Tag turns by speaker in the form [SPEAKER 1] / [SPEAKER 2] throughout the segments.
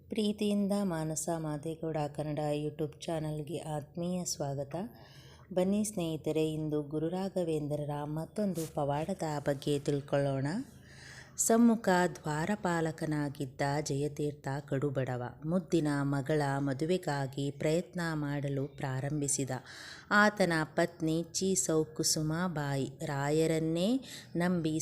[SPEAKER 1] ಪ್ರೀತಿಯಿಂದ ಮಾನಸ ಮಾದೇಗೌಡ ಕನ್ನಡ ಯೂಟ್ಯೂಬ್ ಚಾನಲ್ಗೆ ಆತ್ಮೀಯ ಸ್ವಾಗತ. ಬನ್ನಿ ಸ್ನೇಹಿತರೆ, ಇಂದು ಗುರುರಾಘವೇಂದ್ರರ ಮತ್ತೊಂದು ಪವಾಡದ ಬಗ್ಗೆ ತಿಳ್ಕೊಳ್ಳೋಣ. ಸಮ್ಮುಖ ದ್ವಾರಪಾಲಕನಾಗಿದ್ದ ಜಯತೀರ್ಥ ಕಡುಬಡವ ಮುದ್ದಿನ ಮಗಳ ಮದುವೆಗಾಗಿ ಪ್ರಯತ್ನ ಮಾಡಲು ಪ್ರಾರಂಭಿಸಿದ. ಆತನ ಪತ್ನಿ ಚೀಸೌ ಕುಸುಮಾಬಾಯಿ ರಾಯರನ್ನೇ ನಂಬಿ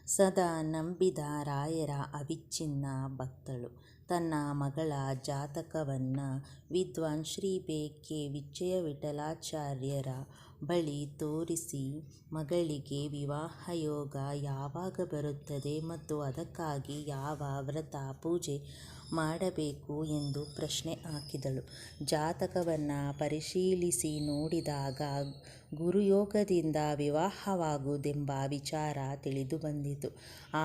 [SPEAKER 1] ಸದಾ ನಂಬಿದ ರಾಯರ ಅವಿಚ್ಛಿನ್ನ ಭಕ್ತಳು. ತನ್ನ ಮಗಳ ಜಾತಕವನ್ನು ವಿದ್ವಾನ್ ಶ್ರೀ ಕೆ ವಿಜಯವಿಠಲಾಚಾರ್ಯರ ಬಳಿ ತೋರಿಸಿ, ಮಗಳಿಗೆ ವಿವಾಹ ಯೋಗ ಯಾವಾಗ ಬರುತ್ತದೆ ಮತ್ತು ಅದಕ್ಕಾಗಿ ಯಾವ ವ್ರತ ಪೂಜೆ ಮಾಡಬೇಕು ಎಂದು ಪ್ರಶ್ನೆ ಹಾಕಿದಳು. ಜಾತಕವನ್ನು ಪರಿಶೀಲಿಸಿ ನೋಡಿದಾಗ ಗುರುಯೋಗದಿಂದ ವಿವಾಹವಾಗುವುದೆಂಬ ವಿಚಾರ ತಿಳಿದುಬಂದಿತು.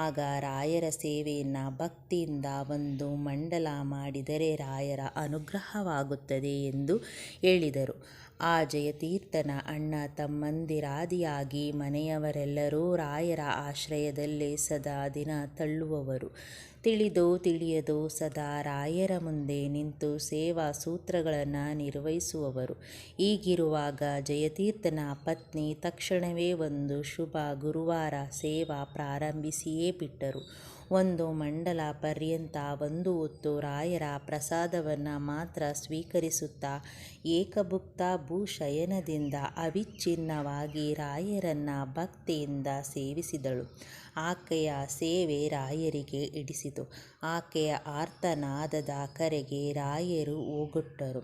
[SPEAKER 1] ಆಗ ರಾಯರ ಸೇವೆಯನ್ನು ಭಕ್ತಿಯಿಂದ ಒಂದು ಮಂಡಲ ಮಾಡಿದರೆ ರಾಯರ ಅನುಗ್ರಹವಾಗುತ್ತದೆ ಎಂದು ಹೇಳಿದರು. ಆ ಜಯತೀರ್ಥನ ಅಣ್ಣ ತಮ್ಮಂದಿರಾದಿಯಾಗಿ ಮನೆಯವರೆಲ್ಲರೂ ರಾಯರ ಆಶ್ರಯದಲ್ಲೇ ಸದಾ ದಿನ ತಳ್ಳುವವರು. ತಿಳಿದೋ ತಿಳಿಯದೋ ಸದಾ ರಾಯರ ಮುಂದೆ ನಿಂತು ಸೇವಾ ಸೂತ್ರಗಳನ್ನು ನಿರ್ವಹಿಸುವವರು. ಹೀಗಿರುವಾಗ ಜಯತೀರ್ಥನ ಪತ್ನಿ ತಕ್ಷಣವೇ ಒಂದು ಶುಭ ಗುರುವಾರ ಸೇವಾ ಪ್ರಾರಂಭಿಸಿಯೇ ಬಿಟ್ಟರು. ಒಂದು ಮಂಡಲ ಪರ್ಯಂತ ಒಂದು ಹೊತ್ತು ರಾಯರ ಪ್ರಸಾದವನ್ನು ಮಾತ್ರ ಸ್ವೀಕರಿಸುತ್ತಾ ಏಕಭುಕ್ತ ಭೂಶಯನದಿಂದ ಅವಿಚ್ಛಿನ್ನವಾಗಿ ರಾಯರನ್ನು ಭಕ್ತಿಯಿಂದ ಸೇವಿಸಿದಳು. ಆಕೆಯ ಸೇವೆ ರಾಯರಿಗೆ ಹಿಡಿಸಿತು. ಆಕೆಯ ಆರ್ತನಾದದ ಕರೆಗೆ ರಾಯರು ಓಗೊಟ್ಟರು.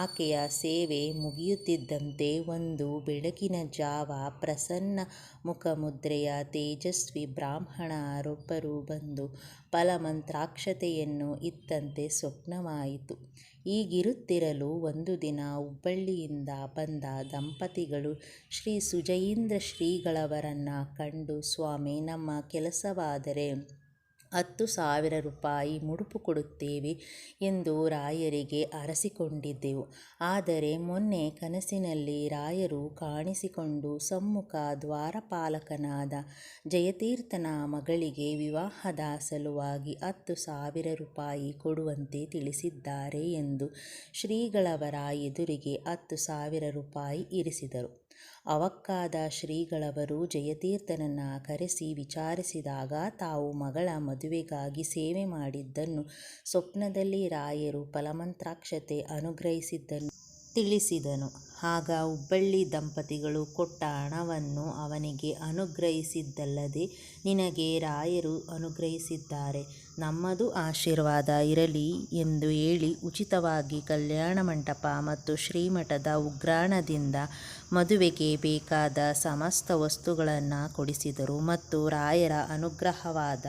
[SPEAKER 1] ಆಕೆಯ ಸೇವೆ ಮುಗಿಯುತ್ತಿದ್ದಂತೆ ಒಂದು ಬೆಳಗಿನ ಜಾವ ಪ್ರಸನ್ನ ಮುಖಮುದ್ರೆಯ ತೇಜಸ್ವಿ ಬ್ರಾಹ್ಮಣರೊಬ್ಬರು ಬಂದು ಫಲಮಂತ್ರಾಕ್ಷತೆಯನ್ನು ಇತ್ತಂತೆ ಸ್ವಪ್ನವಾಯಿತು. ಹೀಗಿರುತ್ತಿರಲು ಒಂದು ದಿನ ಹುಬ್ಬಳ್ಳಿಯಿಂದ ಬಂದ ದಂಪತಿಗಳು ಶ್ರೀ ಸುಜಯೀಂದ್ರ ಶ್ರೀಗಳವರನ್ನು ಕಂಡು, ಸ್ವಾಮಿ, ನಮ್ಮ ಕೆಲಸವಾದರೆ 10,000 ರೂಪಾಯಿ ಮುಡುಪು ಕೊಡುತ್ತೇವೆ ಎಂದು ರಾಯರಿಗೆ ಅರಸಿಕೊಂಡಿದ್ದೆವು. ಆದರೆ ಮೊನ್ನೆ ಕನಸಿನಲ್ಲಿ ರಾಯರು ಕಾಣಿಸಿಕೊಂಡು ಸಮ್ಮುಖ ದ್ವಾರಪಾಲಕನಾದ ಜಯತೀರ್ಥನ ಮಗಳಿಗೆ ವಿವಾಹದ ಸಲುವಾಗಿ 10,000 ರೂಪಾಯಿ ಕೊಡುವಂತೆ ತಿಳಿಸಿದ್ದಾರೆ ಎಂದು ಶ್ರೀಗಳವರ ಎದುರಿಗೆ 10,000 ರೂಪಾಯಿ ಇರಿಸಿದರು. ಅವಕ್ಕಾದ ಶ್ರೀಗಳವರು ಜಯತೀರ್ಥನನ್ನು ಕರೆಸಿ ವಿಚಾರಿಸಿದಾಗ ತಾವು ಮಗಳ ಮದುವೆಗಾಗಿ ಸೇವೆ ಮಾಡಿದ್ದನ್ನು, ಸ್ವಪ್ನದಲ್ಲಿ ರಾಯರು ಫಲಮಂತ್ರಾಕ್ಷತೆ ಅನುಗ್ರಹಿಸಿದ್ದನ್ನು ತಿಳಿಸಿದನು. ಆಗ ಹುಬ್ಬಳ್ಳಿ ದಂಪತಿಗಳು ಕೊಟ್ಟ ಹಣವನ್ನು ಅವನಿಗೆ ಅನುಗ್ರಹಿಸಿದ್ದಲ್ಲದೆ ನಿನಗೆ ರಾಯರು ಅನುಗ್ರಹಿಸಿದ್ದಾರೆ, ನಮ್ಮದು ಆಶೀರ್ವಾದ ಇರಲಿ ಎಂದು ಹೇಳಿ ಉಚಿತವಾಗಿ ಕಲ್ಯಾಣ ಮಂಟಪ ಮತ್ತು ಶ್ರೀಮಠದ ಉಗ್ರಾಣದಿಂದ ಮದುವೆಗೆ ಬೇಕಾದ ಸಮಸ್ತ ವಸ್ತುಗಳನ್ನು ಕೊಡಿಸಿದರು. ಮತ್ತು ರಾಯರ ಅನುಗ್ರಹವಾದ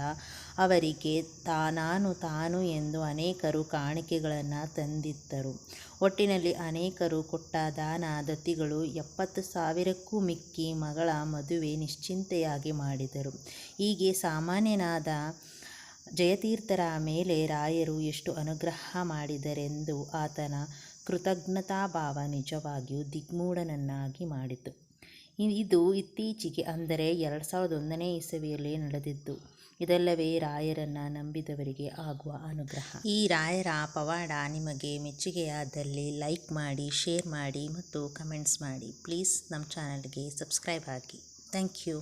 [SPEAKER 1] ಅವರಿಗೆ ತಾನು ಎಂದು ಅನೇಕರು ಕಾಣಿಕೆಗಳನ್ನು ತಂದಿದ್ದರು. ಒಟ್ಟಿನಲ್ಲಿ ಅನೇಕರು ಕೊಟ್ಟ ದಾನ ದತ್ತಿಗಳು 70,000ಕ್ಕೂ ಮಿಕ್ಕಿ ಮಗಳ ಮದುವೆ ನಿಶ್ಚಿಂತೆಯಾಗಿ ಮಾಡಿದರು. ಹೀಗೆ ಸಾಮಾನ್ಯನಾದ ಜಯತೀರ್ಥರ ಮೇಲೆ ರಾಯರು ಎಷ್ಟು ಅನುಗ್ರಹ ಮಾಡಿದರೆಂದು ಆತನ ಕೃತಜ್ಞತಾಭಾವ ನಿಜವಾಗಿಯೂ ದಿಗ್ಮೂಢನನ್ನಾಗಿ ಮಾಡಿತು. ಇದು ಇತ್ತೀಚೆಗೆ, ಅಂದರೆ 2001ನೇ ಇಸವಿಯಲ್ಲಿ ನಡೆದಿದ್ದು. ಇದೆಲ್ಲವೇ ರಾಯರನ್ನು ನಂಬಿದವರಿಗೆ ಆಗುವ ಅನುಗ್ರಹ. ಈ ರಾಯರ ಪವಾಡ ನಿಮಗೆ ಮೆಚ್ಚುಗೆಯಾದಲ್ಲಿ ಲೈಕ್ ಮಾಡಿ, ಶೇರ್ ಮಾಡಿ ಮತ್ತು ಕಮೆಂಟ್ಸ್ ಮಾಡಿ. ಪ್ಲೀಸ್ ನಮ್ಮ ಚಾನಲ್ಗೆ ಸಬ್ಸ್ಕ್ರೈಬ್ ಆಗಿ. Thank you.